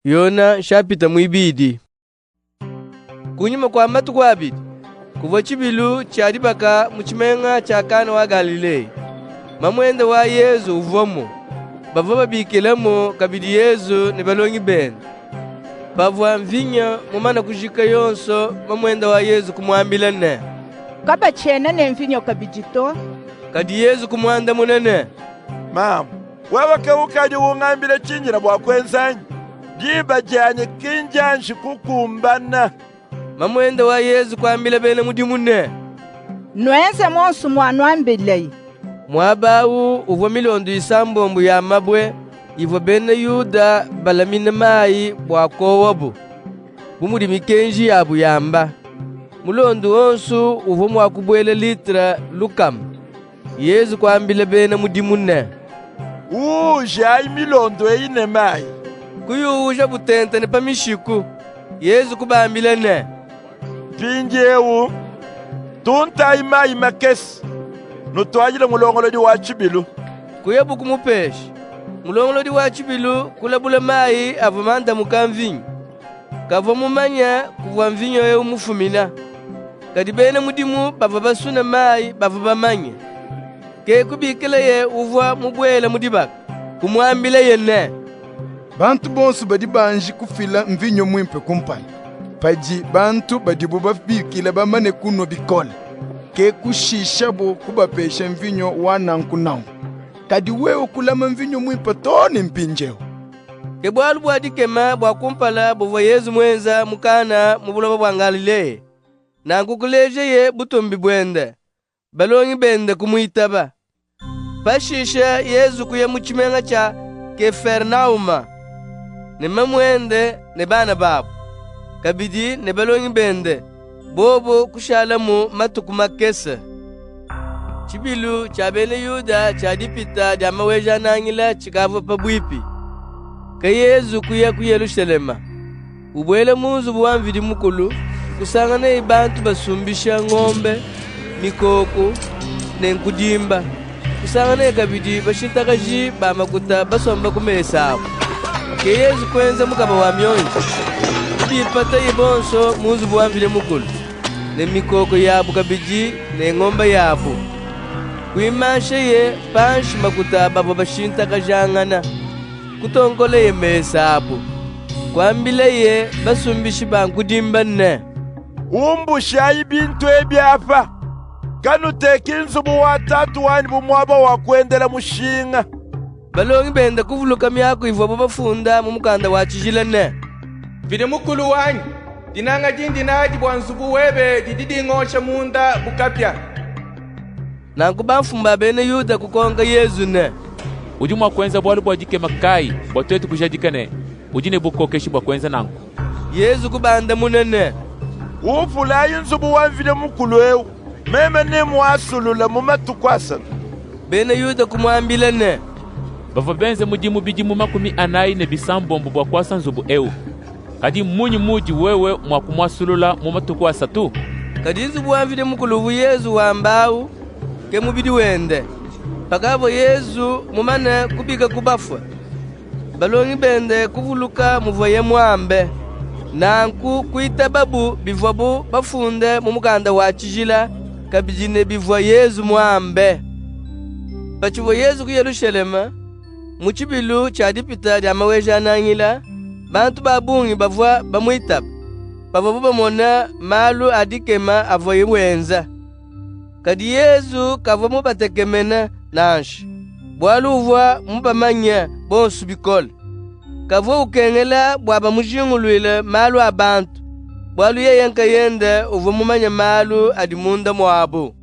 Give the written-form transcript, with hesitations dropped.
Yona shapita mwibidi. Kunyuma kwa matuku abidi, kuva chibilu chadibaka muchimenga cha Kana wa Galilei. Mamwende wa Yezu uvomo. Bava babikilemo kabidi Yezu ne balongi bene. Bavwa mvinya mumana kujika yonso mamwende wa Yezu kumwambila ne. Kaba chena ne mvinyo kabijito. Kadi Yezu kumwanda munene. Mama, wewe keukaji ungambile chinjira bwa kwenzanyi. Jiba janye kinjanshi kukumbana. Mamwende wa Yezu kwambila bene mudimune. Nwenze monsu mwanwambilei. Mwabawu uvo milondu isambombu ya mabwe ivo bene Yuda balamine mai bwa kowobu. Bumudi mikenji yabu yamba. Mulondu onsu uvo mwakubwele litra lukam. Yezu kwambila bene mudimune. Uja imilondo ine mai. Kuyuja butenta ne pamishiku. Yezu kubambila ne. Pinjewu. Tunta imai makesi. Nutwajile mulongolodi wa chibilu. Kuyebu kumupeshi. Mulongolodi wa chibilu kulabula mai avamanda mukamvinyo. Kavo mumanya kuva mvinyo ye umufumina. Kadi bene mudimu bava basuna mai bava bamanya. Ke kubikile ye uva mubwela mudibaka. Kumwambile ye ne. Bantu bonsu badi banji kufila mvinyo mwimpe kumpala. Paji bantu badi buba bikile bamane kuno bikola. Ke kushisha bo kubapesha mvinyo wanankunau. Kadi wewe kulama mvinyo mwimpe toni mpinjeo. Ke bwalu bwadi kema bwa kumpala buva Yezu mwenza mukana mubuloba bwa Galilei. Na nkukuleje ye butumbi bwende. Balongi bende kumuitaba. Pashisha Yezu kuye muchimenga cha Kefernauma. Ne mamwende ne bana babu. Kabidi ne balongi bende. Bobo kushalamu matuku makesa. Chibilu cha bene Yuda cha dipita dia maweja nangila chikavo pabwipi. Ka Yezu kuya Yerusalema. Ubwele munzu buwamvidi mukulu. Kusangana ibantu basumbisha ng'ombe, mikoko, nenkudimba. Kusangana kabidi bashintakaji bamakuta basomba kumesa apo. Ke Yezu kwenza mukaba wa myonji. Dipata ibonso munzu buwamvide mukulu. Ne mikoko yabu kabidi ne ng'omba yabu. Kuimashe ye panshi makuta babo bashintakajangana. Kutonkole ye mesa apo. Kwambile ye basumbishi bankudimba ne. Umbusha ibintu ebyapa. Kanu tekinzu buwatatu wani bumwaba wakwendela mushinga. Balongi bende kuvuluka myako ivo babafunda mumukanda wachijile ne. Vide mukulu wanyi. Dinanga jindi naji bwanzubu webe dididi ngosha munda bukapya. Nankubamfumba bene Yuda kukonga Yezu ne. Ujumwa kwenza bwalu bwajike makai bwatwetu kujadikane. Ujine buko keshi bwa kwenza nangu. Yezu kubanda munene. Ufula inzubu wanvide mukulu ewu. Meme ne mwasulula mumatukwasa. Bene Yuda kumwambile ne. Bava benze mujimu bijimu makumi anayi ne bisambombu bwa kwasa nzubu ewu. Kadi munyi muji wewe mwakumwasulula mumatukwasa tu. Kadi nzubu wanvide mukulu Yezu wambau ke mubidi wende. Pakavo Yezu mumane kubika kubafwa. Balongi bende kuvuluka muvoye mwambe. Nanku kuita babu bivwabu bafunde mumukanda wachijila kabijine bivwa Yezu mwambe. Pachivo Yezu ku Yerusalema muchibilu chadipita dia maweja nangila bantu babungi bavwa bamuitaba. Bavabu bamona malu adikema avoye wenza. Kadi Yezu kavo mubatekemena nanshi. Bwalu uvwa mubamanya bonsu bikola. Kavo ukengela bwaba mujingulwile malu abantu. Bwalu ye yanka yende uva mumanya malu adimunda mwabo.